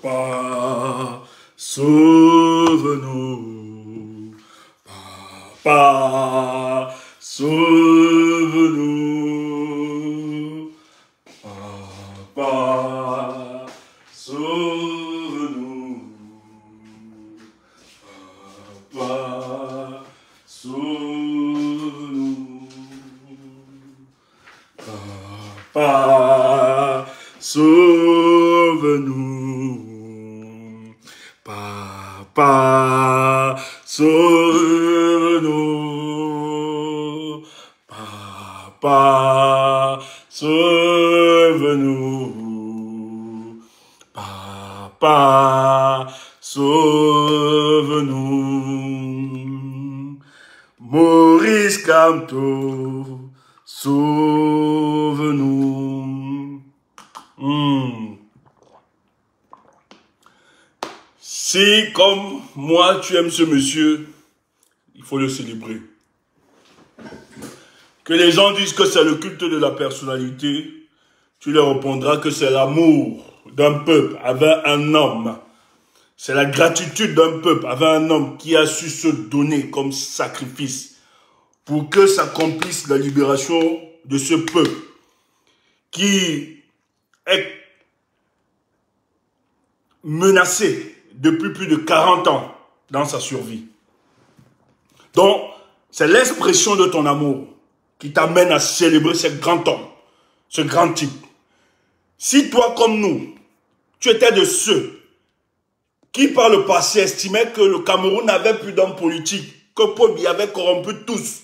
Papa, sauve-nous. Papa, sauve-nous. Papa, sauve-nous. Papa, sauve-nous. Papa, sauve-nous. Papa, sauve-nous. Papa, sauve-nous. Papa, sauve-nous. Maurice Kamto, sauve-nous. Si, comme moi, tu aimes ce monsieur, il faut le célébrer. Que les gens disent que c'est le culte de la personnalité, tu leur répondras que c'est l'amour d'un peuple avec un homme. C'est la gratitude d'un peuple avec un homme qui a su se donner comme sacrifice pour que s'accomplisse la libération de ce peuple qui est menacé depuis plus de 40 ans dans sa survie. Donc, c'est l'expression de ton amour qui t'amène à célébrer ce grand homme, ce grand type. Si toi, comme nous, tu étais de ceux qui, par le passé, estimaient que le Cameroun n'avait plus d'hommes politiques, que Paul Biya avait corrompu tous,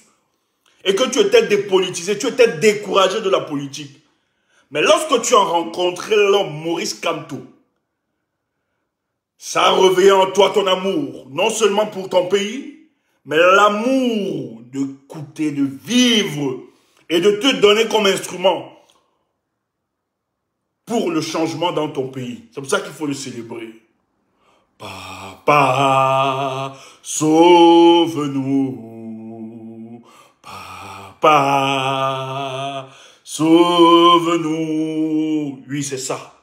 et que tu étais dépolitisé, tu étais découragé de la politique. Mais lorsque tu as rencontré l'homme Maurice Kamto, ça a réveillé en toi ton amour, non seulement pour ton pays, mais l'amour de coûter, de vivre et de te donner comme instrument pour le changement dans ton pays. C'est pour ça qu'il faut le célébrer. Papa, sauve-nous. Papa, sauve-nous. Oui, c'est ça.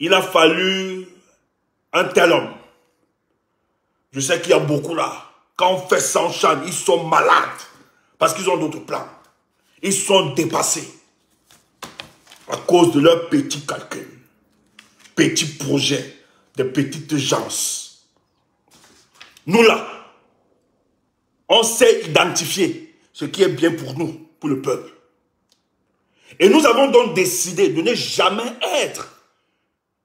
Il a fallu un tel homme. Je sais qu'il y a beaucoup là. Quand on fait ça en Chine, ils sont malades. Parce qu'ils ont d'autres plans. Ils sont dépassés. À cause de leurs petits calculs. Petits projets. Des petites gens. Nous là, on sait identifier ce qui est bien pour nous, pour le peuple. Et nous avons donc décidé de ne jamais être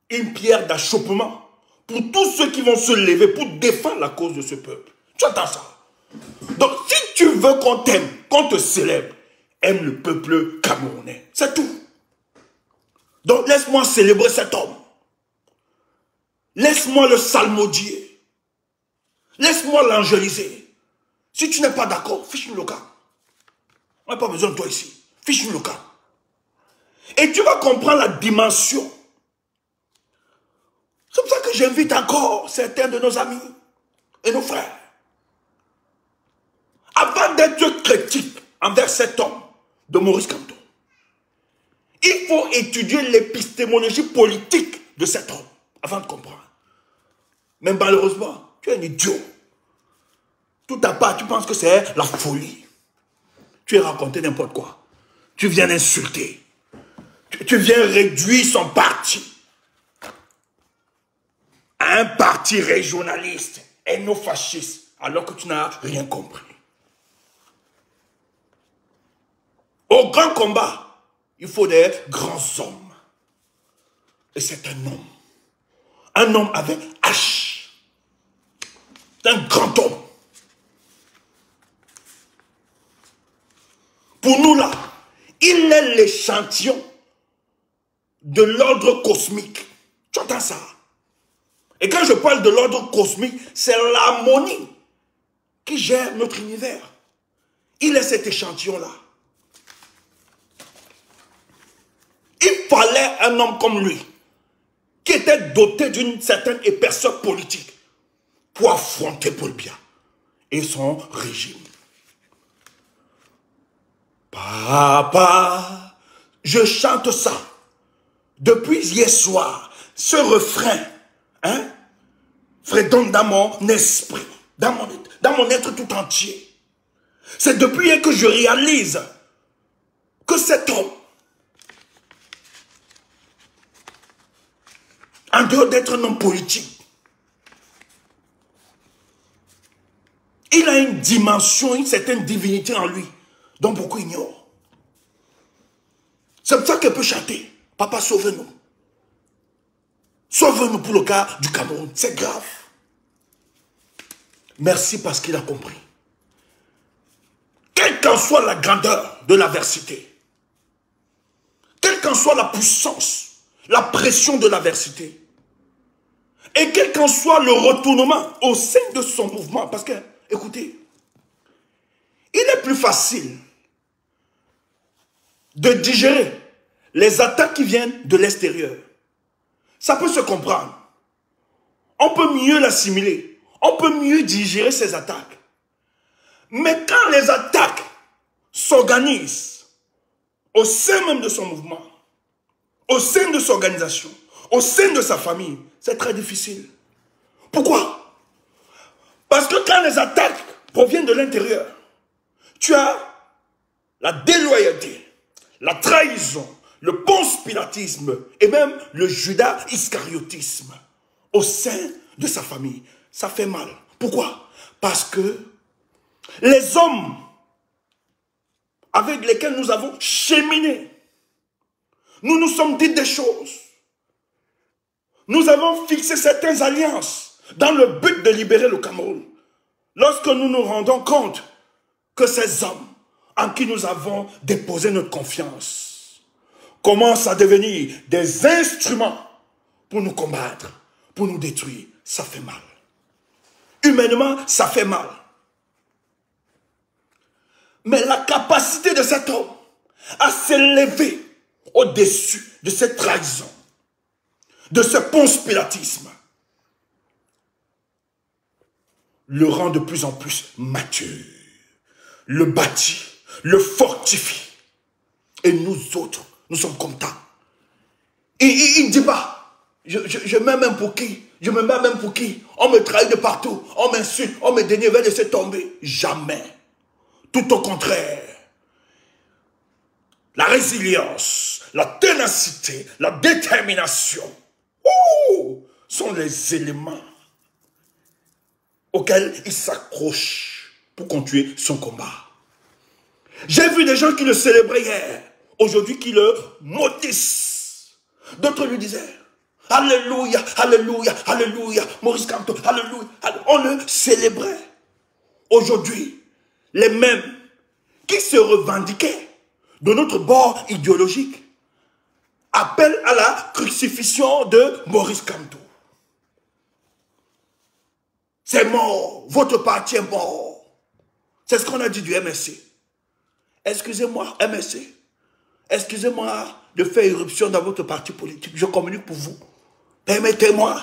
une pierre d'achoppement pour tous ceux qui vont se lever pour défendre la cause de ce peuple. Tu entends ça? Donc, si tu veux qu'on t'aime, qu'on te célèbre, aime le peuple camerounais. C'est tout. Donc, laisse-moi célébrer cet homme. Laisse-moi le salmodier. Laisse-moi l'angéliser. Si tu n'es pas d'accord, fiche-nous le cas. On n'a pas besoin de toi ici. Fiche-nous le cas. Et tu vas comprendre la dimension. C'est pour ça que j'invite encore certains de nos amis et nos frères. Avant d'être critique envers cet homme de Maurice Kamto, il faut étudier l'épistémologie politique de cet homme avant de comprendre. Mais malheureusement, tu es un idiot. Tout à part, tu penses que c'est la folie. Tu es raconté n'importe quoi. Tu viens insulter. Tu viens réduire son parti à un parti régionaliste et non fasciste, alors que tu n'as rien compris. Au grand combat, il faut des grands hommes. Et c'est un homme. Un homme avec H. C'est un grand homme. Pour nous là, il est l'échantillon de l'ordre cosmique. Tu entends ça? Et quand je parle de l'ordre cosmique, c'est l'harmonie qui gère notre univers. Il est cet échantillon-là. Il fallait un homme comme lui, qui était doté d'une certaine épaisseur politique, pour affronter Paul Biya et son régime. Papa, je chante ça depuis hier soir. ce refrain, hein, fredonne dans mon esprit, dans mon être tout entier. C'est depuis hier que je réalise que cet homme, en dehors d'être un homme politique, il a une dimension, une certaine divinité en lui, dont beaucoup ignorent. C'est pour ça qu'elle peut chanter. Papa, sauve-nous. Sauve-nous pour le cas du Cameroun. C'est grave. Merci parce qu'il a compris. Quelle qu'en soit la grandeur de l'adversité, quelle qu'en soit la puissance, la pression de l'adversité, et quel qu'en soit le retournement au sein de son mouvement, parce que, écoutez, il est plus facile de digérer les attaques qui viennent de l'extérieur. Ça peut se comprendre. On peut mieux l'assimiler. On peut mieux digérer ces attaques. Mais quand les attaques s'organisent au sein même de son mouvement, au sein de son organisation, au sein de sa famille, c'est très difficile. Pourquoi? Parce que quand les attaques proviennent de l'intérieur, tu as la déloyauté, la trahison, le conspiratisme et même le judas-iscariotisme au sein de sa famille. Ça fait mal. Pourquoi? Parce que les hommes avec lesquels nous avons cheminé, nous nous sommes dit des choses. Nous avons fixé certaines alliances dans le but de libérer le Cameroun. Lorsque nous nous rendons compte que ces hommes en qui nous avons déposé notre confiance commencent à devenir des instruments pour nous combattre, pour nous détruire, ça fait mal. Humainement, ça fait mal. Mais la capacité de cet homme à s'élever au-dessus de cette trahison, de ce conspiratisme, le rend de plus en plus mature, le bâtit, le fortifie. Et nous autres, nous sommes contents. Et il ne dit pas, je m'aime même pour qui? Je me bats même pour qui? On me trahit de partout, on m'insulte, on me dénie, va laisser tomber. Jamais. Tout au contraire. La résilience, la ténacité, la détermination sont les éléments auxquels il s'accroche pour continuer son combat. J'ai vu des gens qui le célébraient hier, aujourd'hui qui le maudissent. D'autres lui disaient, alléluia, alléluia, alléluia, Maurice Kamto, alléluia. On le célébrait. Aujourd'hui, les mêmes qui se revendiquaient de notre bord idéologique appellent à la crucifixion de Maurice Kamto. C'est mort, votre parti est mort. C'est ce qu'on a dit du MSC. Excusez-moi, MSC. Excusez-moi de faire irruption dans votre parti politique. Je communique pour vous. Permettez-moi.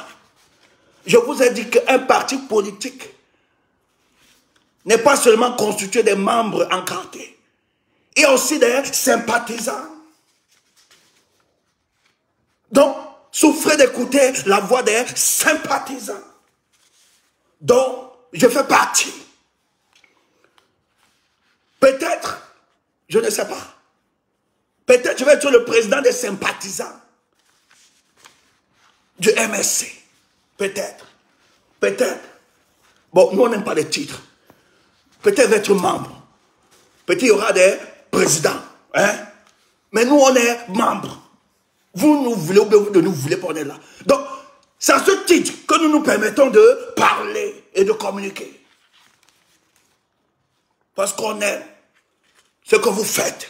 Je vous ai dit qu'un parti politique n'est pas seulement constitué des membres encartés. Il y a aussi des sympathisants. Donc, souffrez d'écouter la voix des sympathisants. Donc, je fais partie. Peut-être, je ne sais pas. Peut-être je vais être le président des sympathisants du MSC. Peut-être. Peut-être. Bon, nous on n'aime pas les titres. Peut-être je vais être membre. Peut-être il y aura des présidents. Hein? Mais nous on est membres. Vous nous voulez ou bien vous ne nous voulez pas, on est là. Donc, c'est à ce titre que nous nous permettons de parler et de communiquer. Parce qu'on aime ce que vous faites.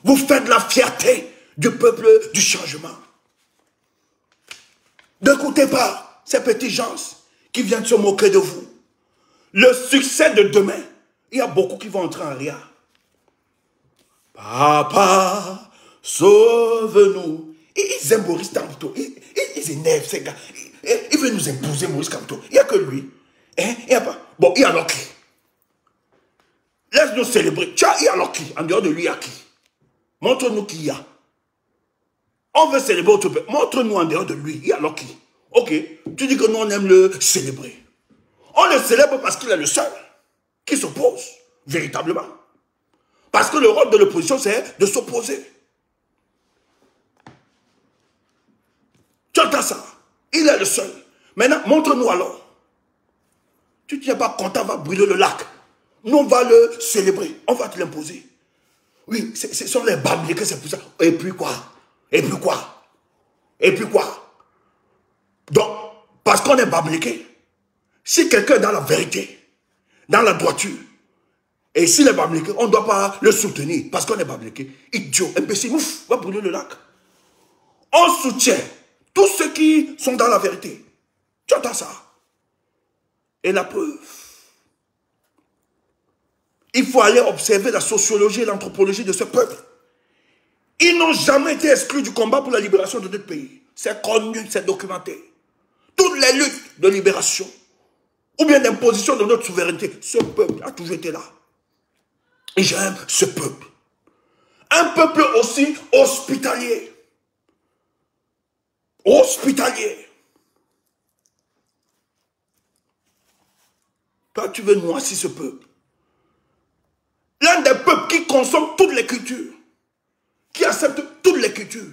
Vous faites la fierté du peuple du changement. N'écoutez pas ces petits gens qui viennent se moquer de vous. Le succès de demain, il y a beaucoup qui vont entrer en rire. Papa, sauve-nous. Ils aiment Maurice Kamto. Ils énervent ces gars. Ils veulent nous imposer Maurice Kamto. Il n'y a que lui. Hein? Il n'y a pas. Bon, il y a alors qui? Laisse-nous célébrer. Tiens, il y a alors qui? En dehors de lui, il y a qui? Montre-nous qui y a. On veut célébrer autre peuple. Montre-nous en dehors de lui. Et alors qui? Ok, tu dis que nous on aime le célébrer. On le célèbre parce qu'il est le seul qui s'oppose, véritablement. Parce que le rôle de l'opposition, c'est de s'opposer. Tu entends ça? Il est le seul. Maintenant, montre-nous alors. Tu ne tiens pas content, on va brûler le lac. Nous, on va le célébrer. On va te l'imposer. Oui, ce sont les Bamileke, c'est pour ça. Et puis quoi? Et puis quoi? Et puis quoi? Donc, parce qu'on est Bamileke, si quelqu'un est dans la vérité, dans la droiture, et s'il est Bamileke, on ne doit pas le soutenir parce qu'on est Bamileke. Idiot, imbécile, ouf, on va brûler le lac. On soutient tous ceux qui sont dans la vérité. Tu entends ça? Et la preuve, il faut aller observer la sociologie et l'anthropologie de ce peuple. Ils n'ont jamais été exclus du combat pour la libération de notre pays. C'est connu, c'est documenté. Toutes les luttes de libération ou bien d'imposition de notre souveraineté, ce peuple a toujours été là. Et j'aime ce peuple. Un peuple aussi hospitalier. Hospitalier. Toi, tu veux noircir ce peuple. L'un des peuples qui consomme toutes les cultures, qui accepte toutes les cultures,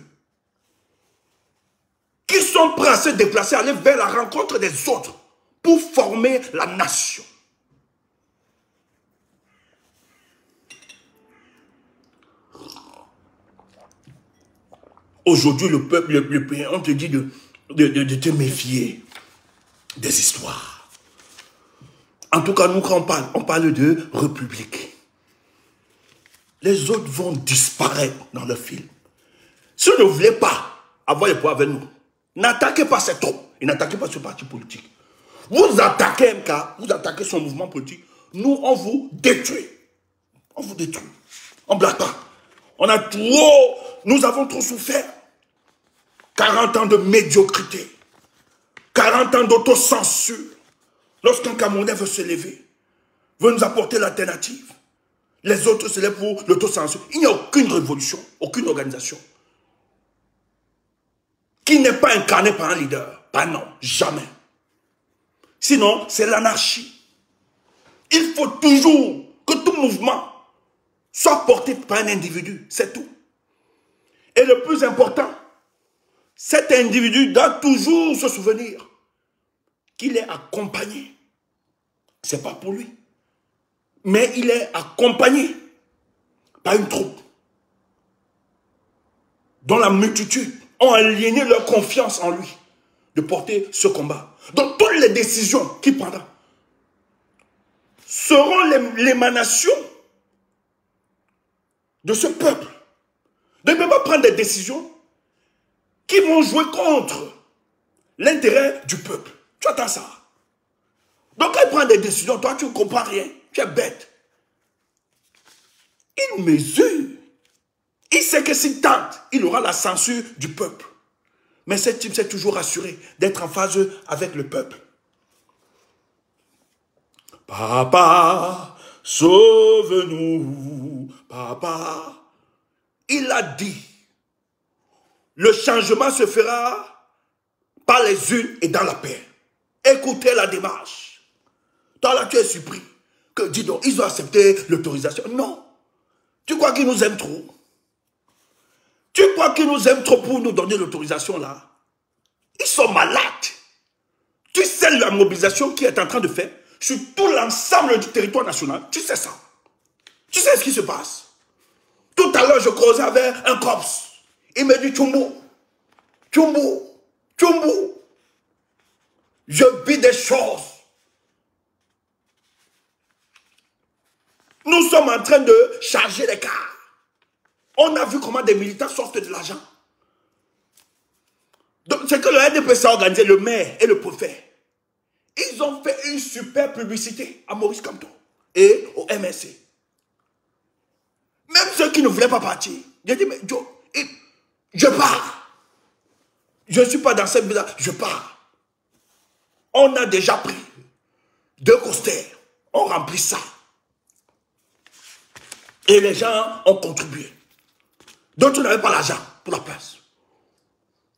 qui sont prêts à se déplacer, à aller vers la rencontre des autres pour former la nation. Aujourd'hui, le peuple, le pays, on te dit de te méfier des histoires. En tout cas, nous, quand on parle de république. Les autres vont disparaître dans le film. Si vous ne voulez pas avoir le pouvoir avec nous, n'attaquez pas cet homme et n'attaquez pas ce parti politique. Vous attaquez MK, vous attaquez son mouvement politique, nous, on vous détruit. On vous détruit. On ne blague pas. Nous avons trop souffert. 40 ans de médiocrité. 40 ans d'autocensure. Lorsqu'un Camerounais veut se lever, veut nous apporter l'alternative, les autres se lèvent pour l'autocensure. Il n'y a aucune révolution, aucune organisation qui n'est pas incarnée par un leader. Pas non, jamais. Sinon, c'est l'anarchie. Il faut toujours que tout mouvement soit porté par un individu, c'est tout. Et le plus important, cet individu doit toujours se souvenir qu'il est accompagné. Ce n'est pas pour lui. Mais il est accompagné par une troupe dont la multitude ont aliéné leur confiance en lui de porter ce combat. Donc toutes les décisions qu'il prendra seront l'émanation de ce peuple. Donc il ne peut pas prendre des décisions qui vont jouer contre l'intérêt du peuple. Tu attends ça. Donc quand il prend des décisions, toi tu ne comprends rien. Tu es bête. Il mesure. Il sait que s'il tente, il aura la censure du peuple. Mais ce type s'est toujours assuré d'être en phase avec le peuple. Papa, sauve-nous, papa. Il a dit, le changement se fera par les unes et dans la paix. Écoutez la démarche. Toi là, tu es surpris. Que, dis donc, ils ont accepté l'autorisation. Non. Tu crois qu'ils nous aiment trop? Tu crois qu'ils nous aiment trop pour nous donner l'autorisation là? Ils sont malades. Tu sais la mobilisation qui est en train de faire sur tout l'ensemble du territoire national. Tu sais ça. Tu sais ce qui se passe. Tout à l'heure, je causais avec un cops. Il me dit, Tchumbo, Tchumbo, Tchumbo. Je vis des choses. Nous sommes en train de charger les cars. On a vu comment des militants sortent de l'argent. Donc, c'est que le RDPC a organisé, le maire et le préfet. Ils ont fait une super publicité à Maurice Kamto et au MSC. Même ceux qui ne voulaient pas partir. J'ai dit, mais Joe, je pars. Je ne suis pas dans cette ville-là, je pars. On a déjà pris 2 coasters. On remplit ça. Et les gens ont contribué. D'autres n'avaient pas l'argent pour la place.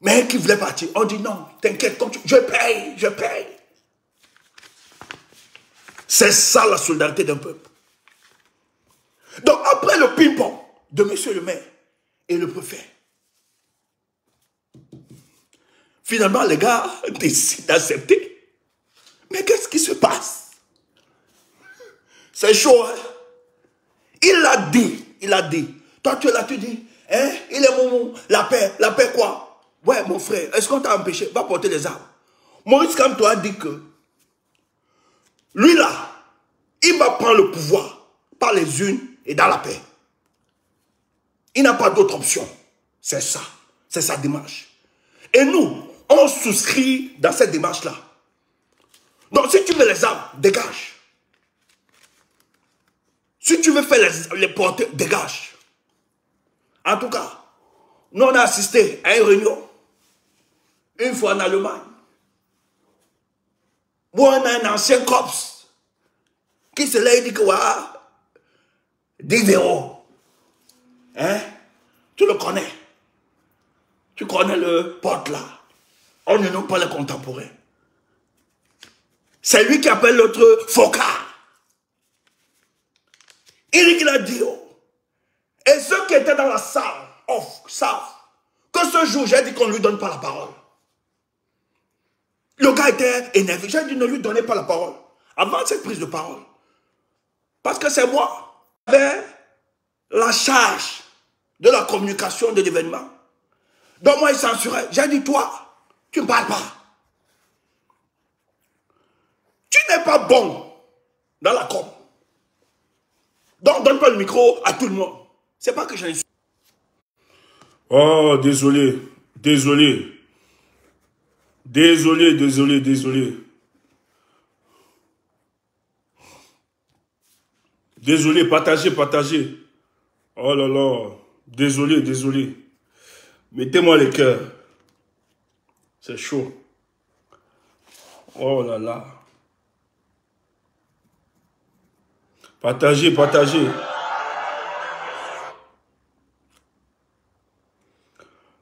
Mais qui voulait partir, on dit non, t'inquiète, je paye, je paye. C'est ça la solidarité d'un peuple. Donc après le ping-pong de monsieur le maire et le préfet, finalement les gars décident d'accepter. Mais qu'est-ce qui se passe? C'est chaud, hein? Il a dit. Toi tu es là, tu dis, hein, il est mon, la paix quoi? Ouais mon frère, est-ce qu'on t'a empêché? Va porter les armes. Maurice Kamto a dit que, lui là, il va prendre le pouvoir par les unes et dans la paix. Il n'a pas d'autre option. C'est ça. C'est sa démarche. Et nous, on souscrit dans cette démarche-là. Donc si tu veux les armes, dégage. Si tu veux faire les porter, dégage. En tout cas, nous on a assisté à une réunion, une fois en Allemagne, où on a un ancien cops qui se l'a dit que voilà, Diderot, hein, tu le connais. Tu connais le pote là. On ne nomme pas les contemporains. C'est lui qui appelle l'autre Focard. Il dit qu'il a dit, oh. Et ceux qui étaient dans la salle, savent que ce jour, j'ai dit qu'on ne lui donne pas la parole. Le gars était énervé. J'ai dit ne lui donnez pas la parole. Avant cette prise de parole. Parce que c'est moi qui avais la charge de la communication de l'événement. Donc moi, il censurait. J'ai dit, toi, tu ne parles pas. Tu n'es pas bon dans la com. Donc donne pas le micro à tout le monde. C'est pas que j'en suis. Oh, désolé. Désolé. Désolé, désolé, désolé. Désolé, partagez, partagez. Oh là là. Désolé, désolé. Mettez-moi les cœurs. C'est chaud. Oh là là. Partagez, partagez.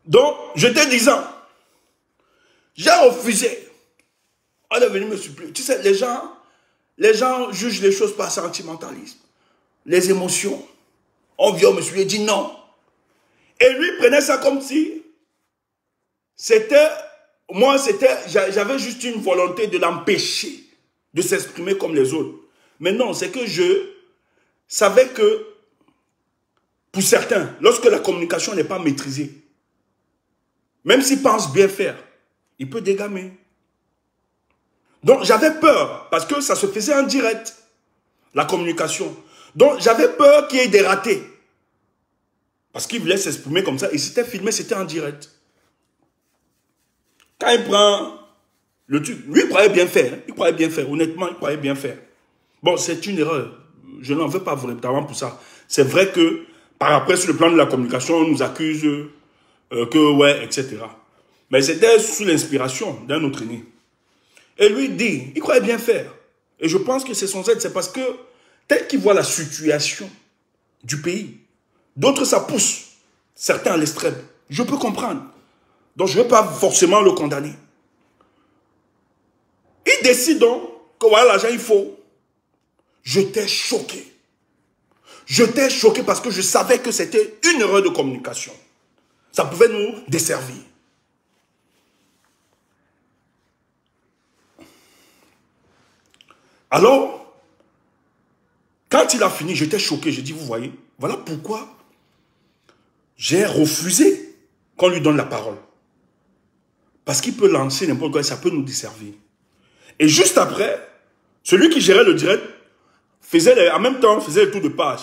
Donc, je te disant, j'ai refusé. On est venu me supplier. Tu sais, les gens jugent les choses par sentimentalisme. Les émotions. On vient me supplier, dit non. Et lui prenait ça comme si c'était, j'avais juste une volonté de l'empêcher de s'exprimer comme les autres. Mais non, c'est que je savais que, pour certains, lorsque la communication n'est pas maîtrisée, même s'il pense bien faire, il peut dégamer. Donc j'avais peur, parce que ça se faisait en direct, la communication. Donc j'avais peur qu'il y ait des ratés. Parce qu'il voulait s'exprimer comme ça, et c'était filmé, c'était en direct. Quand il prend le truc, lui il croyait bien faire, il croyait bien faire, honnêtement, il croyait bien faire. Bon, c'est une erreur, je n'en veux pas vraiment pour ça. C'est vrai que, par après, sur le plan de la communication, on nous accuse que, ouais, etc. Mais c'était sous l'inspiration d'un autre aîné. Et lui dit, il croyait bien faire. Et je pense que c'est son aide, c'est parce que, tel qu'il voit la situation du pays, d'autres, ça pousse. Certains à l'extrême. Je peux comprendre. Donc, je ne vais pas forcément le condamner. Il décide donc que voilà, l'argent, il faut. J'étais choqué. J'étais choqué parce que je savais que c'était une erreur de communication. Ça pouvait nous desservir. Alors, quand il a fini, j'étais choqué. J'ai dit, vous voyez, voilà pourquoi j'ai refusé qu'on lui donne la parole. Parce qu'il peut lancer n'importe quoi et ça peut nous desservir. Et juste après, celui qui gérait le direct en même temps faisait le tour de page.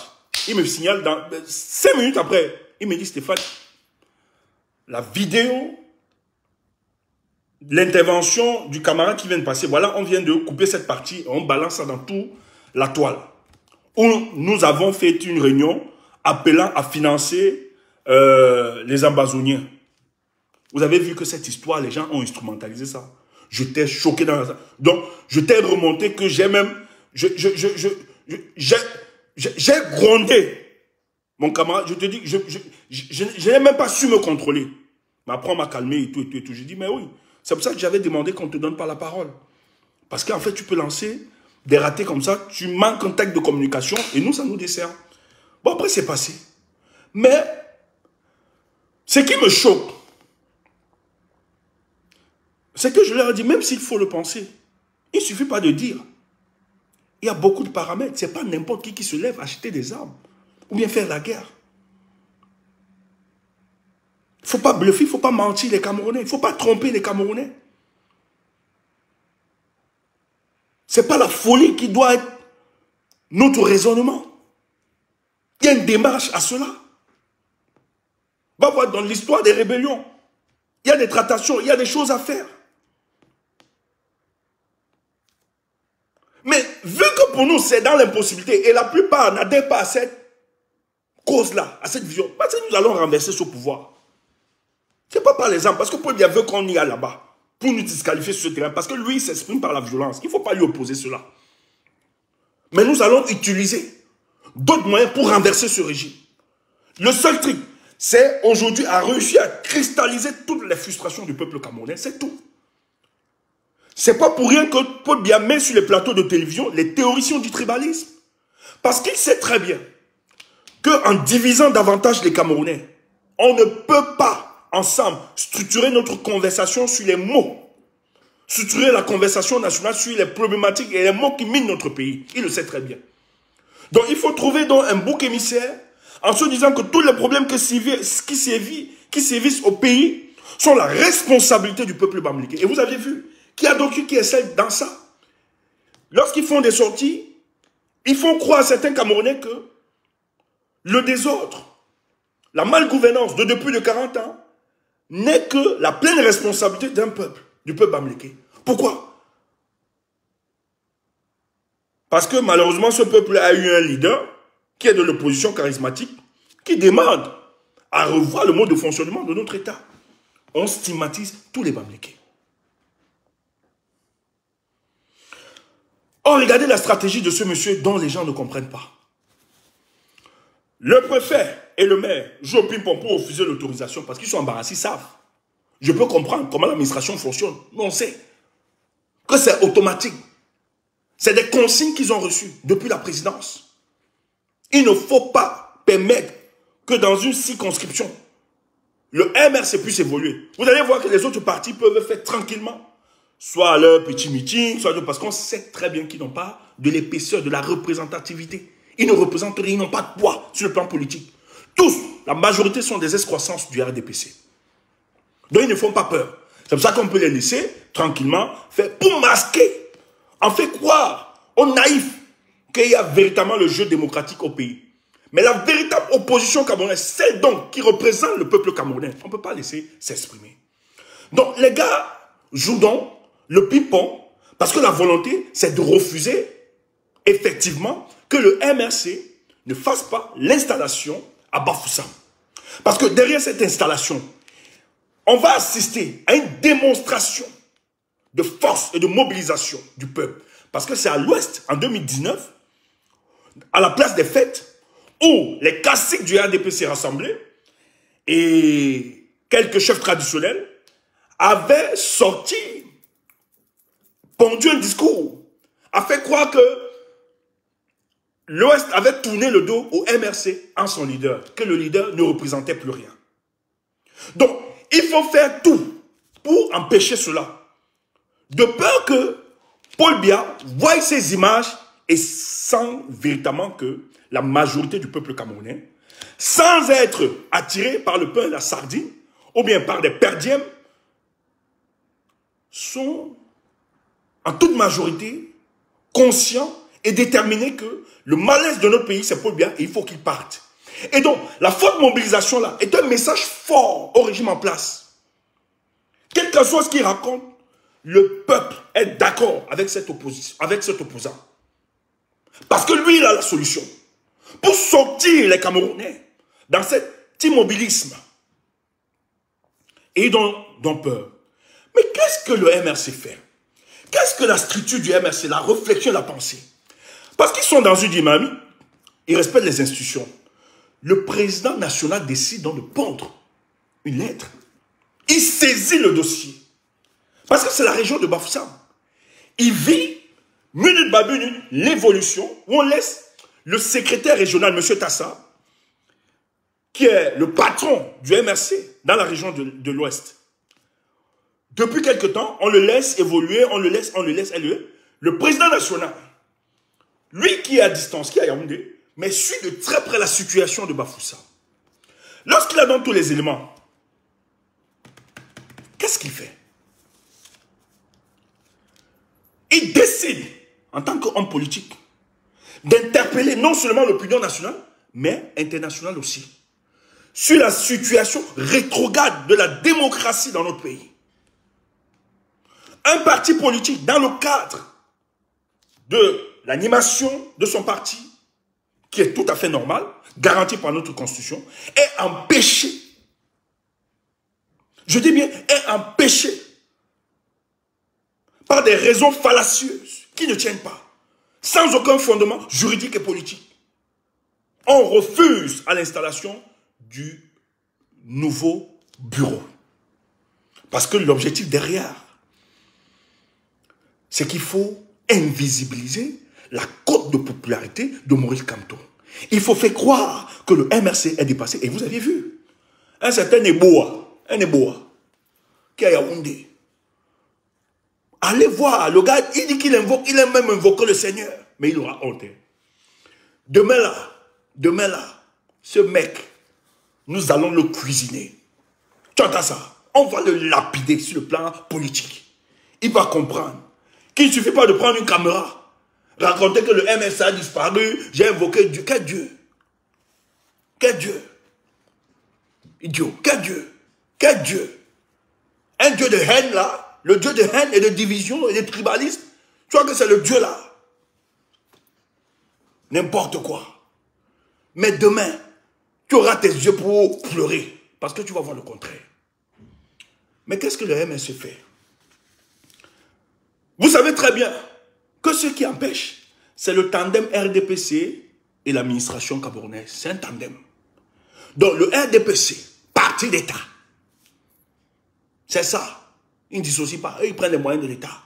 Il me signale dans 5 minutes après, il me dit, Stéphane, la vidéo, l'intervention du camarade qui vient de passer, voilà, on vient de couper cette partie et on balance ça dans toute la toile. Où nous avons fait une réunion appelant à financer les ambazoniens. Vous avez vu que cette histoire, les gens ont instrumentalisé ça. J'étais choqué dans ça. Donc, je t'ai remonté que j'ai même... J'ai grondé. Mon camarade, je te dis, je n'ai même pas su me contrôler. Mais après, on m'a calmé et tout, et tout, et tout. J'ai dit, mais oui. C'est pour ça que j'avais demandé qu'on ne te donne pas la parole. Parce qu'en fait, tu peux lancer des ratés comme ça. Tu manques un texte de communication et nous, ça nous dessert. Bon, après, c'est passé. Mais, ce qui me choque, c'est que je leur ai dit, même s'il faut le penser, il ne suffit pas de dire. Il y a beaucoup de paramètres. Ce n'est pas n'importe qui se lève acheter des armes ou bien faire la guerre. Il ne faut pas bluffer, il ne faut pas mentir les Camerounais. Il ne faut pas tromper les Camerounais. Ce n'est pas la folie qui doit être notre raisonnement. Il y a une démarche à cela. Va voir dans l'histoire des rébellions. Il y a des tractations, il y a des choses à faire. Mais vu que pour nous, c'est dans l'impossibilité, et la plupart n'adhèrent pas à cette cause-là, à cette vision, parce que nous allons renverser ce pouvoir. Ce n'est pas par les armes, parce que Paul Biya veut qu'on y aille là-bas, pour nous disqualifier sur ce terrain, parce que lui, il s'exprime par la violence. Il ne faut pas lui opposer cela. Mais nous allons utiliser d'autres moyens pour renverser ce régime. Le seul truc, c'est aujourd'hui à réussir à cristalliser toutes les frustrations du peuple camerounais, c'est tout. C'est pas pour rien que Paul Biya met sur les plateaux de télévision les théoriciens du tribalisme. Parce qu'il sait très bien qu'en divisant davantage les Camerounais, on ne peut pas, ensemble, structurer notre conversation sur les mots. Structurer la conversation nationale sur les problématiques et les mots qui minent notre pays. Il le sait très bien. Donc il faut trouver donc un bouc émissaire en se disant que tous les problèmes qui sévissent au pays sont la responsabilité du peuple bamileke. Et vous avez vu qu'il y a d'autres qui essaient dans ça. Lorsqu'ils font des sorties, ils font croire à certains Camerounais que le désordre, la malgouvernance de depuis de 40 ans, n'est que la pleine responsabilité d'un peuple, du peuple bamileke. Pourquoi? Parce que malheureusement, ce peuple a eu un leader qui est de l'opposition charismatique, qui demande à revoir le mode de fonctionnement de notre État. On stigmatise tous les bamileke. Oh, regardez la stratégie de ce monsieur dont les gens ne comprennent pas. Le préfet et le maire jouent au ping-pong pour refuser l'autorisation parce qu'ils sont embarrassés, ils savent. Je peux comprendre comment l'administration fonctionne. Mais on sait que c'est automatique. C'est des consignes qu'ils ont reçues depuis la présidence. Il ne faut pas permettre que dans une circonscription, le MRC puisse évoluer. Vous allez voir que les autres partis peuvent faire tranquillement. Soit à leur petit meeting, soit parce qu'on sait très bien qu'ils n'ont pas de l'épaisseur, de la représentativité. Ils ne représentent rien, ils n'ont pas de poids sur le plan politique. Tous, la majorité sont des excroissances du RDPC. Donc ils ne font pas peur. C'est pour ça qu'on peut les laisser tranquillement faire pour masquer. On fait croire aux naïfs qu'il y a véritablement le jeu démocratique au pays. Mais la véritable opposition camerounaise, celle donc qui représente le peuple camerounais, on ne peut pas laisser s'exprimer. Donc les gars jouent donc le ping-pong parce que la volonté, c'est de refuser effectivement que le MRC ne fasse pas l'installation à Bafoussam. Parce que derrière cette installation, on va assister à une démonstration de force et de mobilisation du peuple. Parce que c'est à l'ouest, en 2019, à la place des fêtes, où les caciques du RDP s'est rassemblés et quelques chefs traditionnels avaient sorti, pondu un discours, a fait croire que l'Ouest avait tourné le dos au MRC en son leader, que le leader ne représentait plus rien. Donc, il faut faire tout pour empêcher cela. De peur que Paul Biya voie ces images et sent véritablement que la majorité du peuple camerounais, sans être attiré par le pain et la sardine, ou bien par des perdièmes, sont en toute majorité conscients et déterminés que le malaise de notre pays, c'est Paul Biya et il faut qu'il parte. Et donc, la forte mobilisation là est un message fort au régime en place. Quel que soit ce qu'il raconte, le peuple est d'accord avec cette opposition, avec cet opposant. Parce que lui, il a la solution. Pour sortir les Camerounais dans cet immobilisme et dont peur. Mais qu'est-ce que le MRC fait? Qu'est-ce que la structure du MRC, la réflexion, la pensée? Parce qu'ils sont dans une dynamique, ils respectent les institutions. Le président national décide donc de pondre une lettre Il saisit le dossier. Parce que c'est la région de Bafoussam. Il vit, minute par minute, l'évolution, où on laisse le secrétaire régional, M. Tassa, qui est le patron du MRC dans la région de l'Ouest. Depuis quelque temps, on le laisse évoluer, on le laisse, le président national, lui qui est à distance, qui est à Yaoundé, mais suit de très près la situation de Bafoussam. Lorsqu'il a dans tous les éléments, qu'est-ce qu'il fait? Il décide, en tant qu'homme politique, d'interpeller non seulement l'opinion nationale, mais internationale aussi, sur la situation rétrograde de la démocratie dans notre pays. Un parti politique, dans le cadre de l'animation de son parti, qui est tout à fait normal, garanti par notre constitution, est empêché. Je dis bien, est empêché par des raisons fallacieuses qui ne tiennent pas, sans aucun fondement juridique et politique. On refuse à l'installation du nouveau bureau. Parce que l'objectif derrière, c'est qu'il faut invisibiliser la cote de popularité de Maurice Kamto. Il faut faire croire que le MRC est dépassé. Et vous avez vu, un certain Eboa, qui est à Yaoundé. Allez voir, le gars, il dit qu'il invoque, il a même invoqué le Seigneur. Mais il aura honte. Demain là, ce mec, nous allons le cuisiner. Tu entends ça? On va le lapider sur le plan politique. Il va comprendre qu'il ne suffit pas de prendre une caméra, raconter que le MSA a disparu, j'ai invoqué Dieu. Quel Dieu? Quel Dieu? Idiot, quel Dieu? Quel Dieu? Un Dieu de haine là, le Dieu de haine et de division et de tribalisme, tu vois que c'est le Dieu là. N'importe quoi. Mais demain, tu auras tes yeux pour pleurer, parce que tu vas voir le contraire. Mais qu'est-ce que le MSC fait? Vous savez très bien que ce qui empêche, c'est le tandem RDPC et l'administration camerounaise. C'est un tandem. Donc le RDPC, parti d'État, c'est ça. Ils ne dissocient pas. Eux, ils prennent les moyens de l'État.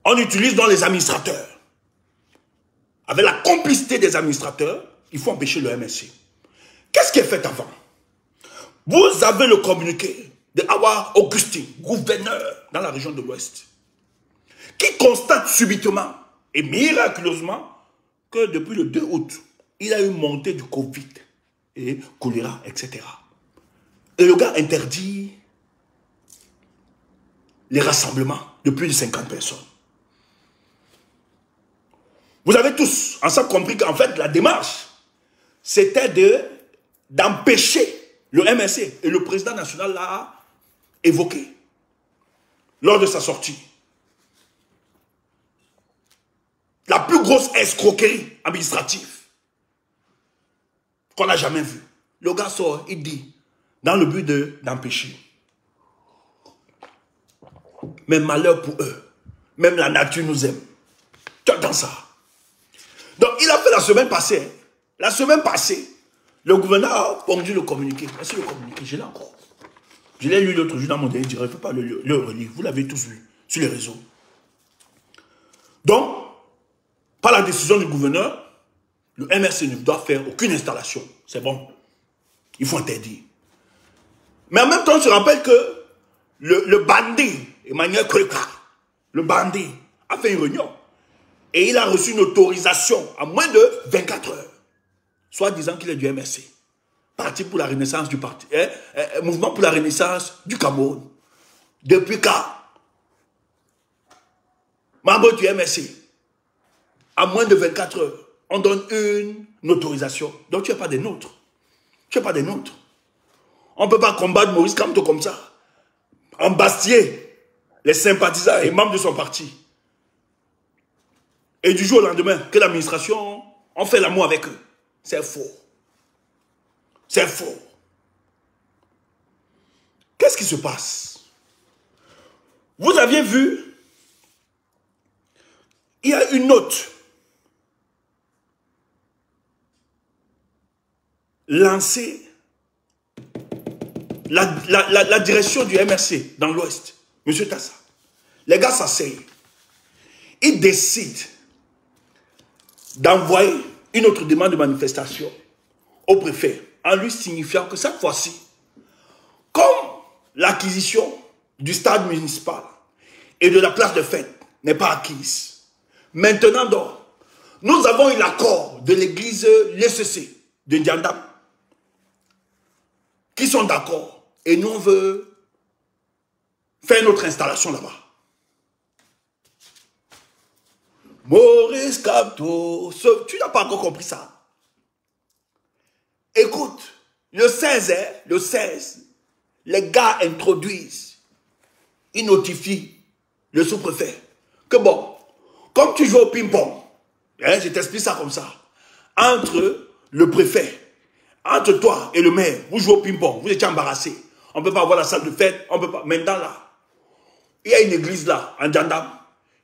On utilise dans les administrateurs. Avec la complicité des administrateurs, il faut empêcher le MSC. Qu'est-ce qui est fait avant? Vous avez le communiqué de Awa Augustin, gouverneur dans la région de l'Ouest, qui constate subitement et miraculeusement que depuis le 2 août, il y a eu une montée du Covid et choléra, etc. Et le gars interdit les rassemblements de plus de 50 personnes. Vous avez tous ensemble compris qu'en fait, la démarche, c'était d'empêcher le MSC, et le président national l'a évoqué lors de sa sortie. La plus grosse escroquerie administrative qu'on n'a jamais vue. Le gars sort, il dit, dans le but d'empêcher. Mais malheur pour eux. Même la nature nous aime. Tu entends ça? Donc, il a fait la semaine passée. Hein. La semaine passée, le gouverneur a pondu le communiqué. Est-ce que le communiqué, je l'ai encore. Je l'ai lu l'autre jour dans mon dernier direct. Je ne peux pas le relire. Vous l'avez tous vu sur les réseaux. Donc, par la décision du gouverneur, le MRC ne doit faire aucune installation. C'est bon. Il faut interdire. Mais en même temps, je rappelle que le bandit, Emmanuel Kreka, le bandit, a fait une réunion. Et il a reçu une autorisation à moins de 24 heures. Soit disant qu'il est du MRC. Parti pour la renaissance du parti. Mouvement pour la renaissance du Cameroun. Depuis quand? Membre du MRC. À moins de 24 heures. On donne une autorisation. Donc tu n'es pas des nôtres. Tu n'es pas des nôtres. On ne peut pas combattre Maurice Kamto comme ça. Embastiller les sympathisants et membres de son parti. Et du jour au lendemain, que l'administration, on fait l'amour avec eux. C'est faux. C'est faux. Qu'est-ce qui se passe? Vous aviez vu, il y a une note lancée la direction du MRC dans l'Ouest, M. Tassa, les gars s'asseyent. Ils décident d'envoyer une autre demande de manifestation au préfet en lui signifiant que cette fois-ci, comme l'acquisition du stade municipal et de la place de fête n'est pas acquise, maintenant donc, nous avons eu l'accord de l'église l'ECC de Ndiandam qui sont d'accord et nous on veut faire notre installation là-bas. Maurice Capto, tu n'as pas encore compris ça. Écoute, le 16, les gars introduisent, ils notifient le sous-préfet que bon, comme tu joues au ping-pong, hein, je t'explique ça comme ça, entre le préfet, entre toi et le maire, vous jouez au ping-pong, vous étiez embarrassés, on ne peut pas avoir la salle de fête, on ne peut pas. Maintenant là, il y a une église là, en Ndiandam,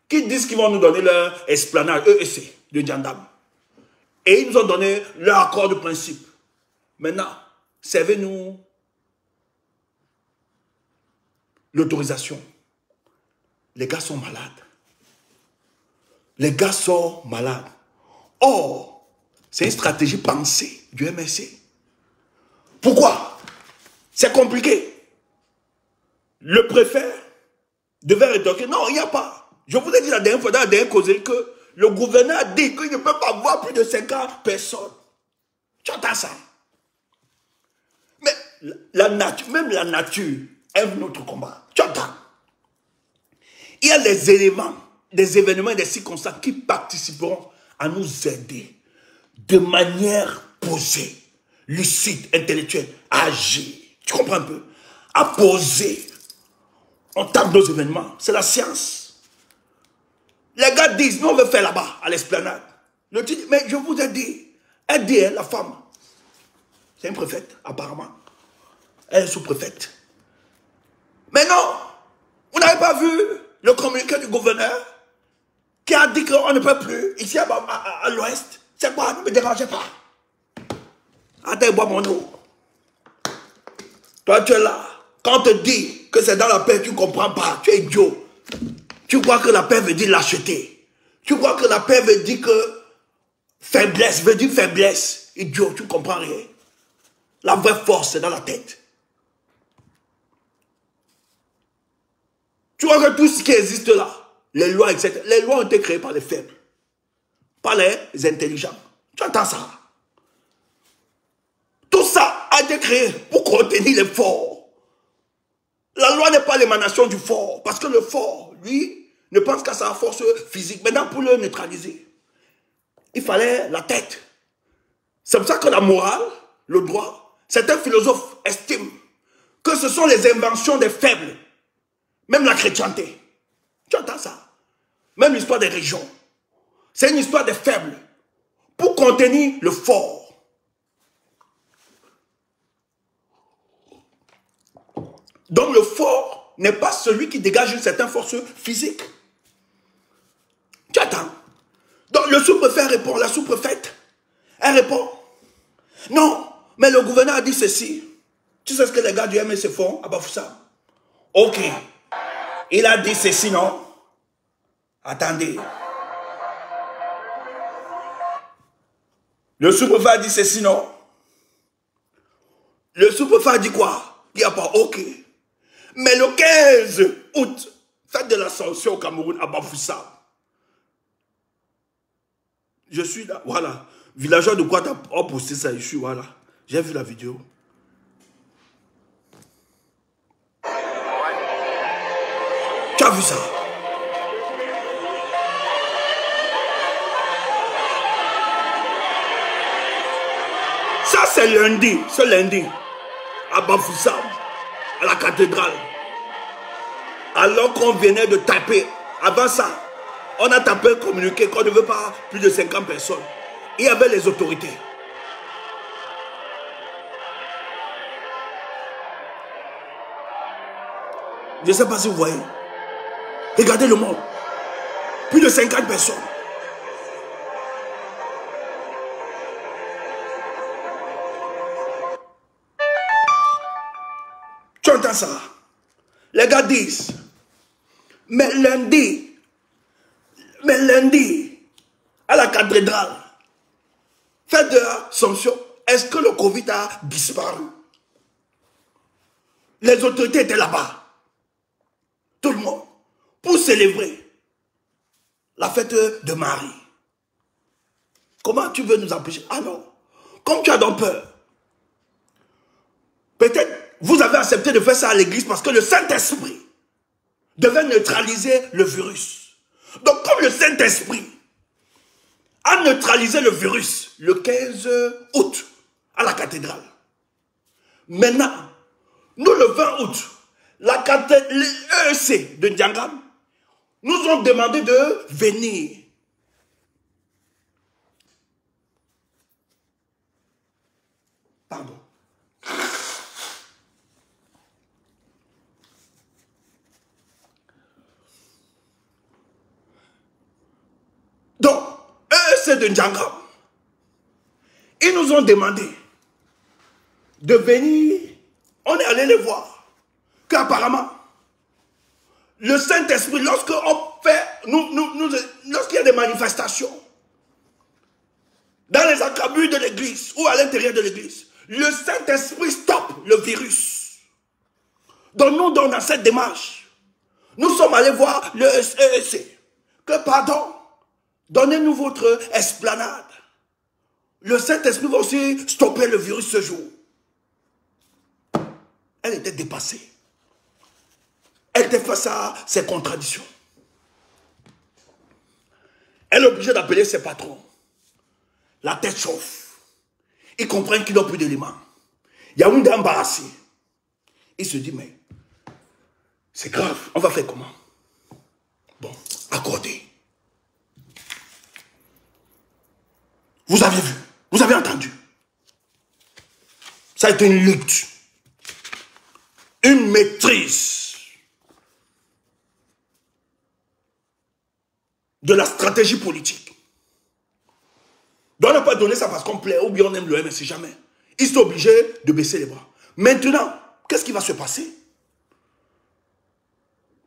qui disent qu'ils vont nous donner leur esplanade, EEC, de Ndiandam. Et ils nous ont donné leur accord de principe. Maintenant, servez-nous l'autorisation. Les gars sont malades. Les gars sont malades. Or, c'est une stratégie pensée du MRC. Pourquoi? C'est compliqué. Le préfet devait rétorquer. Non, il n'y a pas. Je vous ai dit la dernière fois, dans la dernière causerie, que le gouverneur a dit qu'il ne peut pas avoir plus de 50 personnes. Tu entends ça? Mais la nature, même la nature aime notre combat. Tu entends? Il y a des éléments, des événements et des circonstances qui participeront à nous aider de manière posée, lucide, intellectuelle, à agir. Tu comprends un peu? À poser. On tape nos événements. C'est la science. Les gars disent, nous on veut faire là-bas, à l'esplanade. Mais je vous ai dit, elle dit, la femme, c'est une préfète, apparemment. Elle est sous-préfète. Mais non, vous n'avez pas vu le communiqué du gouverneur qui a dit qu'on ne peut plus, ici à l'ouest. C'est quoi? Ne me dérangez pas. Attends, bois mon eau. Toi, tu es là. Quand on te dit que c'est dans la paix, tu ne comprends pas. Tu es idiot. Tu crois que la paix veut dire lâcheté. Tu crois que la paix veut dire que faiblesse veut dire faiblesse. Idiot, tu ne comprends rien. La vraie force, c'est dans la tête. Tu vois que tout ce qui existe là, les lois, etc., les lois ont été créées par les faibles, par les intelligents. Tu entends ça? Tout ça a été créé pour contenir les forts. La loi n'est pas l'émanation du fort, parce que le fort, lui, ne pense qu'à sa force physique. Maintenant, pour le neutraliser, il fallait la tête. C'est pour ça que la morale, le droit, certains philosophes estiment que ce sont les inventions des faibles. Même la chrétienté. Tu entends ça? Même l'histoire des régions. C'est une histoire des faibles. Pour contenir le fort. Donc le fort n'est pas celui qui dégage une certaine force physique. Tu attends. Donc le sous-préfet répond, la sous-préfète, elle répond. Non, mais le gouverneur a dit ceci. Tu sais ce que les gars du MSC font à Bafoussam? Ok. Il a dit ceci, non? Attendez. Le sous-préfet a dit ceci, non? Le sous-préfet a dit quoi? Il n'y a pas ok. Mais le 15 août, fête de l'Ascension au Cameroun à Bafoussam. Je suis là, voilà. Villageois de quoi t'as posté ça, je suis, voilà. J'ai vu la vidéo. Tu as vu ça? Ça, c'est lundi, ce lundi, à Bafoussam, à la cathédrale. Alors qu'on venait de taper, avant ça, on a tapé un communiqué qu'on ne veut pas plus de 50 personnes. Il y avait les autorités. Je ne sais pas si vous voyez. Regardez le monde. Plus de 50 personnes. entends ça, les gars disent, mais lundi, à la cathédrale, fête de l'Assomption, est-ce que le Covid a disparu? Les autorités étaient là-bas. Tout le monde. Pour célébrer la fête de Marie. Comment tu veux nous empêcher? Ah non. Comme tu as donc peur. Peut-être vous avez accepté de faire ça à l'église parce que le Saint-Esprit devait neutraliser le virus. Donc comme le Saint-Esprit a neutralisé le virus le 15 août à la cathédrale. Maintenant, nous le 20 août, les EEC de Ndiangam nous ont demandé de venir. Pardon. Donc, EEC de Ndiangam, ils nous ont demandé de venir. On est allé les voir. Qu'apparemment, le Saint-Esprit, lorsqu'il y a des manifestations, dans les accabuts de l'église ou à l'intérieur de l'église, le Saint-Esprit stoppe le virus. Donc nous, dans cette démarche, nous sommes allés voir le EEC. Que pardon, donnez-nous votre esplanade. Le Saint-Esprit va aussi stopper le virus ce jour. Elle était dépassée. Elle était face à ses contradictions. Elle est obligée d'appeler ses patrons. La tête chauffe. Ils comprennent qu'ils n'ont plus d'éléments. Il y a une dame embarrassée. Il se dit, mais c'est grave, on va faire comment? Bon, accordez. Vous avez vu, vous avez entendu. Ça a été une lutte. Une maîtrise de la stratégie politique. Donc on n'a pas donné ça parce qu'on plaît ou bien on aime le MSC, jamais. Ils sont obligés de baisser les bras. Maintenant, qu'est-ce qui va se passer?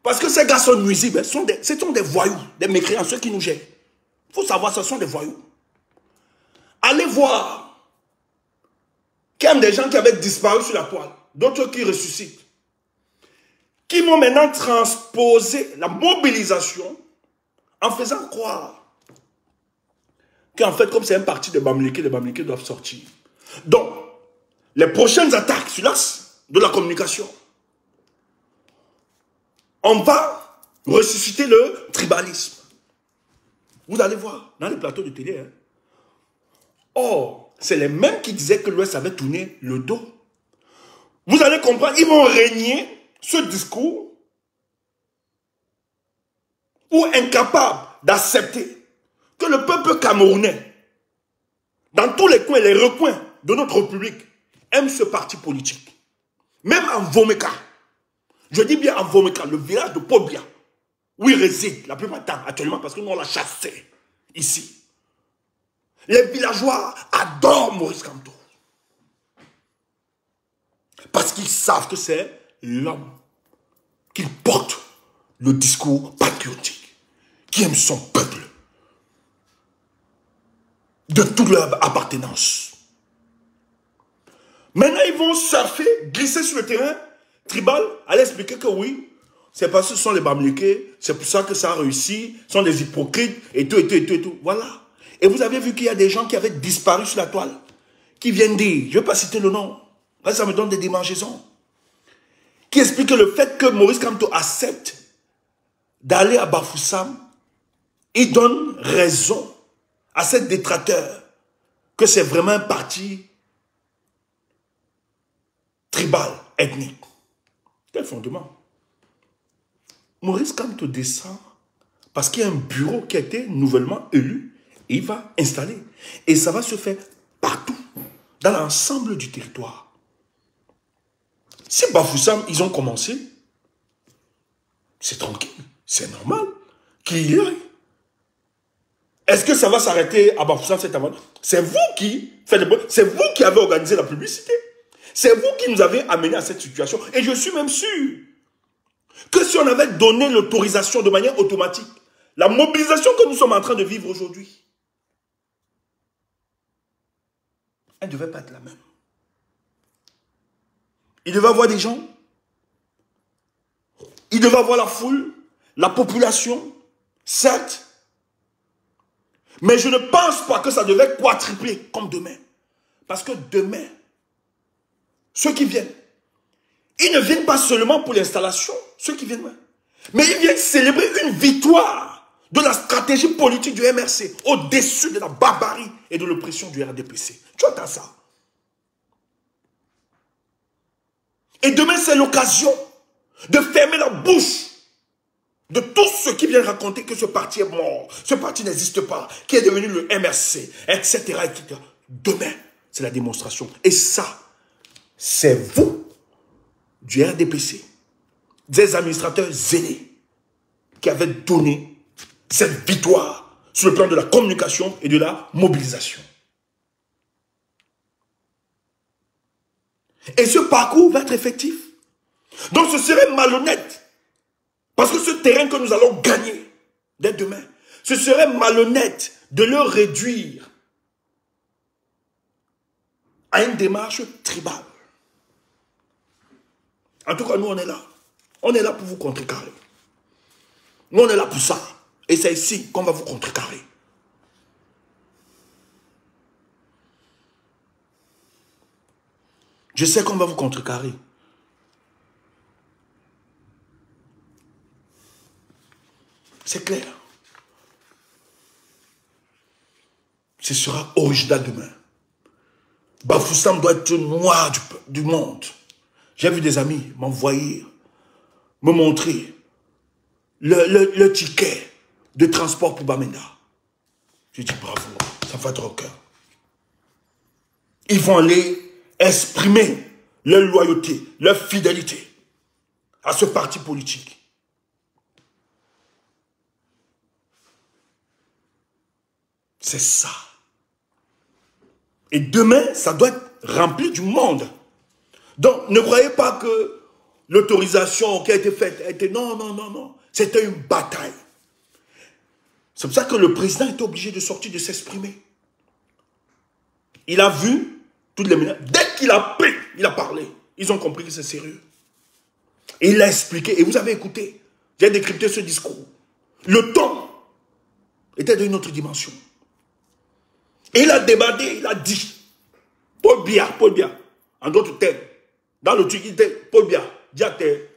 Parce que ces gars sont nuisibles, ce sont des voyous, des mécréants, ceux qui nous gèrent. Il faut savoir, ce sont des voyous. Allez voir qu'il y a des gens qui avaient disparu sur la toile, d'autres qui ressuscitent, qui m'ont maintenant transposé la mobilisation en faisant croire qu'en fait, comme c'est un parti de Bamileke, les Bamileke doivent sortir. Donc, les prochaines attaques sur l'axe de la communication, on va ressusciter le tribalisme. Vous allez voir dans les plateaux de télé. Hein. Or, c'est les mêmes qui disaient que l'Ouest avait tourné le dos. Vous allez comprendre, ils vont régner ce discours ou incapable d'accepter que le peuple camerounais, dans tous les coins et les recoins de notre République, aime ce parti politique. Même en Vomeka, je dis bien en Vomeka, le village de Pobia, où il réside la plupart du temps actuellement, parce que nous on l'a chassé ici. Les villageois adorent Maurice Kamto. Parce qu'ils savent que c'est l'homme qui porte le discours patriotique, qui aime son peuple, de toute leur appartenance. Maintenant, ils vont surfer, glisser sur le terrain tribal, aller expliquer que oui, c'est parce que ce sont les Bamileke, c'est pour ça que ça a réussi, ce sont des hypocrites, et tout, et tout, et tout, et tout. Voilà. Et vous avez vu qu'il y a des gens qui avaient disparu sur la toile, qui viennent dire, je ne vais pas citer le nom, là ça me donne des démangeaisons, qui expliquent que le fait que Maurice Kamto accepte d'aller à Bafoussam, il donne raison à ces détracteurs que c'est vraiment un parti tribal, ethnique. Quel fondement? Maurice Kamto descend parce qu'il y a un bureau qui a été nouvellement élu et il va installer. Et ça va se faire partout, dans l'ensemble du territoire. Si Bafoussam, ils ont commencé, c'est tranquille, c'est normal qu'il y ait. Est-ce que ça va s'arrêter à Bafoussam cette aventure? C'est vous qui faites c'est vous qui avez organisé la publicité. C'est vous qui nous avez amenés à cette situation. Et je suis même sûr que si on avait donné l'autorisation de manière automatique, la mobilisation que nous sommes en train de vivre aujourd'hui, elle ne devait pas être la même. Il devait y avoir des gens, il devait y avoir la foule, la population, certes, mais je ne pense pas que ça devait quadrupler comme demain. Parce que demain, ceux qui viennent, ils ne viennent pas seulement pour l'installation, ceux qui viennent, mais ils viennent célébrer une victoire de la stratégie politique du MRC au-dessus de la barbarie et de l'oppression du RDPC. Tu entends ça? Et demain, c'est l'occasion de fermer la bouche de tous ceux qui viennent raconter que ce parti est mort, ce parti n'existe pas, qui est devenu le MRC, etc., etc. Demain, c'est la démonstration. Et ça, c'est vous, du RDPC, des administrateurs zélés, qui avaient donné cette victoire sur le plan de la communication et de la mobilisation. Et ce parcours va être effectif. Donc ce serait malhonnête. Parce que ce terrain que nous allons gagner dès demain, ce serait malhonnête de le réduire à une démarche tribale. En tout cas, nous, on est là. On est là pour vous contrecarrer. Nous, on est là pour ça. Et c'est ici qu'on va vous contrecarrer. Je sais qu'on va vous contrecarrer. C'est clair. Ce sera original demain. Bafoussam doit être noir du monde. J'ai vu des amis m'envoyer, me montrer le ticket de transport pour Bamenda. Je dis bravo, ça fait trop au cœur. Ils vont aller exprimer leur loyauté, leur fidélité à ce parti politique. C'est ça. Et demain, ça doit être rempli du monde. Donc, ne croyez pas que l'autorisation qui a été faite a été... Non, non, non, non. C'était une bataille. C'est pour ça que le président était obligé de sortir, de s'exprimer. Il a vu toutes les menaces. Dès qu'il a pris, il a parlé. Ils ont compris que c'est sérieux. Et il a expliqué. Et vous avez écouté. J'ai décrypté ce discours. Le ton était d'une autre dimension. Et il a débardé, il a dit, Paul Biya, en d'autres termes, dans le truc, il dit, Paul Biya, dis à tes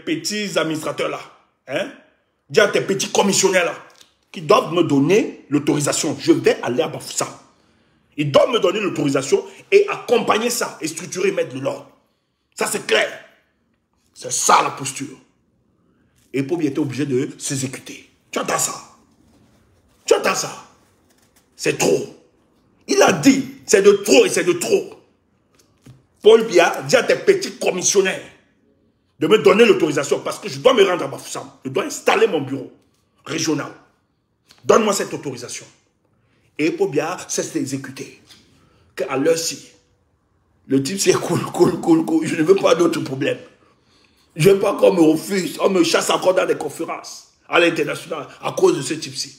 petits administrateurs là, hein, dis à tes petits commissionnaires là, qui doivent me donner l'autorisation. Je vais aller à Bafoussam. Ils doivent me donner l'autorisation et accompagner ça, et structurer, mettre de l'ordre. Ça c'est clair. C'est ça la posture. Et Paul Biya était obligé de s'exécuter. Tu entends ça? Tu entends ça? C'est trop. Il a dit, c'est de trop et c'est de trop. Paul Biya dit à tes petits commissionnaires de me donner l'autorisation parce que je dois me rendre à Bafoussam. Je dois installer mon bureau régional. Donne-moi cette autorisation. Et Paul Biya s'est exécuté. Qu'à l'heure-ci, le type c'est cool. Je ne veux pas d'autres problèmes. Je ne veux pas qu'on me refuse, on me chasse encore dans des conférences à l'international à cause de ce type-ci.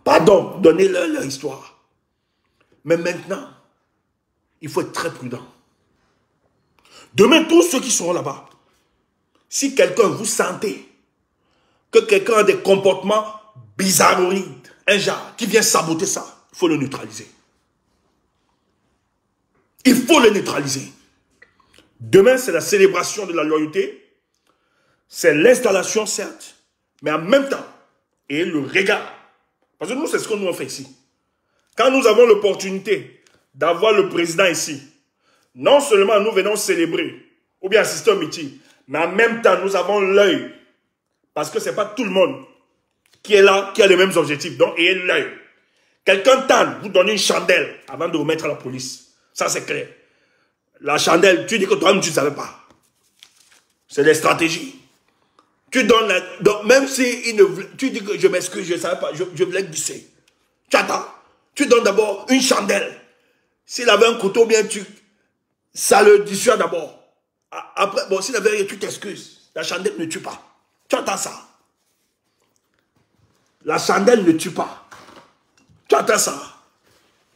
Pardon, donnez-leur leur histoire. Mais maintenant, il faut être très prudent. Demain, tous ceux qui seront là-bas, si quelqu'un, vous sentez que quelqu'un a des comportements bizarroïdes, un genre qui vient saboter ça, il faut le neutraliser. Il faut le neutraliser. Demain, c'est la célébration de la loyauté. C'est l'installation, certes, mais en même temps, et le regard. Parce que nous, c'est ce que nous avons fait ici. Quand nous avons l'opportunité d'avoir le président ici, non seulement nous venons célébrer ou bien assister au meeting, mais en même temps, nous avons l'œil. Parce que ce n'est pas tout le monde qui est là, qui a les mêmes objectifs. Donc, ayez l'œil. Quelqu'un tente, vous donnez une chandelle avant de vous mettre à la police. Ça, c'est clair. La chandelle, tu dis que toi-même, tu ne savais pas. C'est des stratégies. Tu donnes la... Donc, même si tu dis que je m'excuse, je ne savais pas, je voulais glisser. Tu attends. Tu donnes d'abord une chandelle. S'il avait un couteau, bien tu... Ça le dissuade d'abord. Après, bon, s'il avait rien, tu t'excuses. La chandelle ne tue pas. Tu entends ça? La chandelle ne tue pas. Tu entends ça?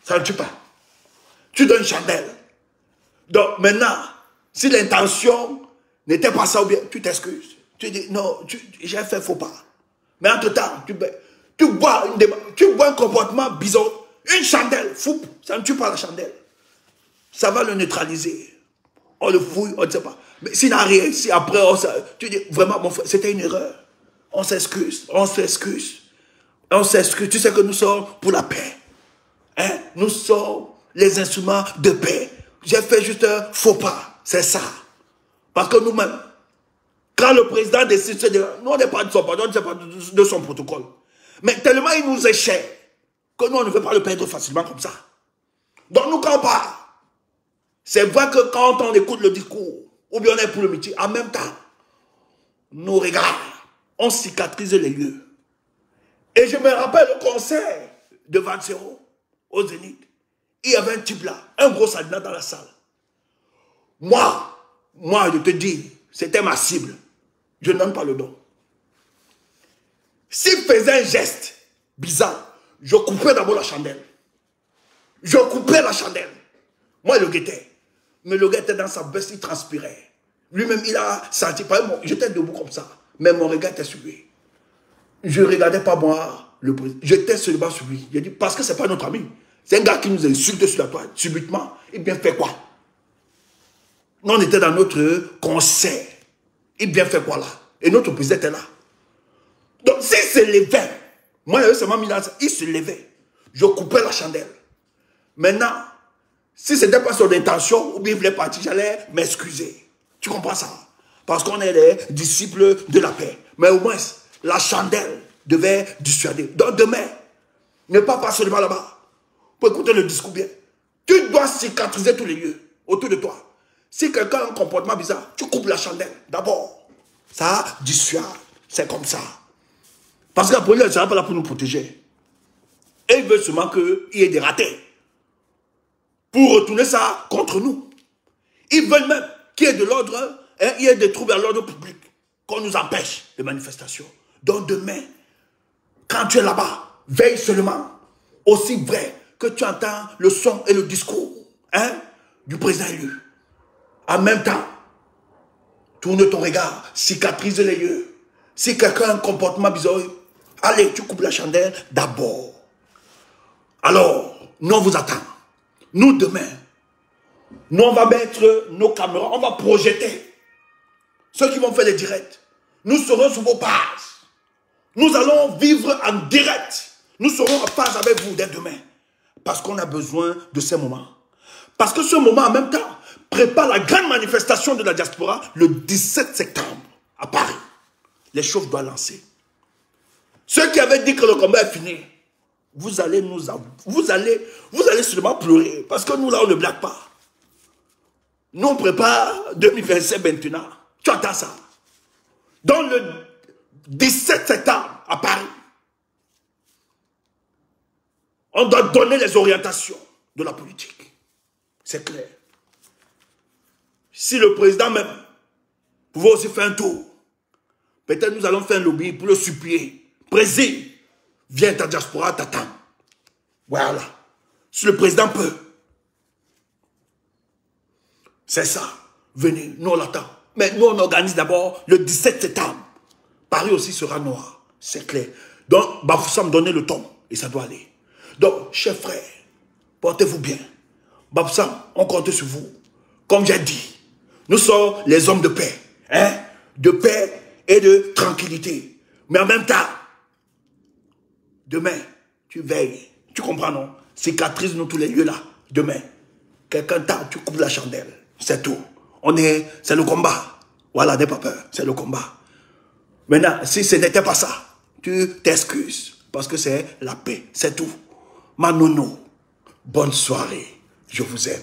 Ça ne tue pas. Tu donnes une chandelle. Donc maintenant, si l'intention n'était pas ça ou bien, tu t'excuses. Tu dis, non, j'ai fait faux pas. Mais entre-temps, tu bois un comportement bizarre. Une chandelle, fou, ça ne tue pas la chandelle. Ça va le neutraliser. On le fouille, on ne sait pas. Mais s'il n'a rien, si après, tu dis, vraiment, mon frère, c'était une erreur. On s'excuse, on s'excuse. On s'excuse. Tu sais que nous sommes pour la paix. Hein? Nous sommes les instruments de paix. J'ai fait juste un faux pas. C'est ça. Parce que nous-mêmes, quand le président décide, nous on n'est pas de son pardon, on ne sait pas de son protocole. Mais tellement il nous est cher que nous on ne veut pas le perdre facilement comme ça. Donc nous quand on part, c'est vrai que quand on écoute le discours, ou bien on est pour le métier, en même temps, nous regardons, on cicatrise les lieux. Et je me rappelle au concert de 20 au Zénith. Il y avait un type là, un gros sardinat dans la salle. Moi, je te dis, c'était ma cible. Je ne donne pas le don. S'il faisait un geste bizarre, je coupais d'abord la chandelle. Je coupais la chandelle. Moi, je le guettais. Mais le gars était dans sa veste, il transpirait. Lui-même, il a senti. J'étais debout comme ça. Mais mon regard était sur lui. Je ne regardais pas moi, le président. J'étais seulement sur lui. J'ai dit, parce que ce n'est pas notre ami. C'est un gars qui nous insulte sur la toile. Subitement, il bien fait quoi? Nous, on était dans notre concert. Il bien fait quoi là? Et notre président était là. Donc, s'il se levait, moi, il avait seulement mis là, il se levait. Je coupais la chandelle. Maintenant, si ce n'était pas son intention, ou bien il voulait partir, j'allais m'excuser. Tu comprends ça? Parce qu'on est les disciples de la paix. Mais au moins, la chandelle devait dissuader. Donc demain, ne pas seulement là-bas. Pour écouter le discours bien. Tu dois cicatriser tous les lieux autour de toi. Si quelqu'un a un comportement bizarre, tu coupes la chandelle d'abord. Ça dissuade. C'est comme ça. Parce que la police ne sera pas là pour nous protéger. Et il veut seulement qu'il y ait des ratés. Pour retourner ça contre nous. Ils veulent même qu'il y ait de l'ordre, il y ait des troubles à l'ordre public, qu'on nous empêche les manifestations. Donc demain, quand tu es là-bas, veille seulement, aussi vrai que tu entends le son et le discours du président élu. En même temps, tourne ton regard, cicatrise les yeux. Si quelqu'un a un comportement bizarre, allez, tu coupes la chandelle d'abord. Alors, nous on vous attend. Nous, demain, nous, on va mettre nos caméras, on va projeter. Ceux qui vont faire les directs, nous serons sur vos pages. Nous allons vivre en direct. Nous serons en phase avec vous dès demain. Parce qu'on a besoin de ces moments. Parce que ce moment, en même temps, prépare la grande manifestation de la diaspora le 17 septembre à Paris. Les chauffes doivent lancer. Ceux qui avaient dit que le combat est fini, vous allez seulement pleurer. Parce que nous, là, on ne blague pas. Nous, on prépare 2027 maintenant. Tu entends ça? Dans le 17 septembre, à Paris, on doit donner les orientations de la politique. C'est clair. Si le président même pouvait aussi faire un tour, peut-être nous allons faire un lobby pour le supplier. Président, viens, ta diaspora t'attend. Voilà. Si le président peut. C'est ça. Venez, nous on l'attend. Mais nous on organise d'abord le 17 septembre. Paris aussi sera noir. C'est clair. Donc, Bafoussam donnez le ton. Et ça doit aller. Donc, chers frères, portez-vous bien. Bafoussam, on compte sur vous. Comme j'ai dit, nous sommes les hommes de paix. De paix et de tranquillité. Mais en même temps, demain, tu veilles. Tu comprends, non? Cicatrise-nous tous les lieux là. Demain, quelqu'un t'a, tu coupes la chandelle. C'est tout. C'est le combat. Voilà, n'aie pas peur. C'est le combat. Maintenant, si ce n'était pas ça, tu t'excuses. Parce que c'est la paix. C'est tout. Manono, bonne soirée. Je vous aime.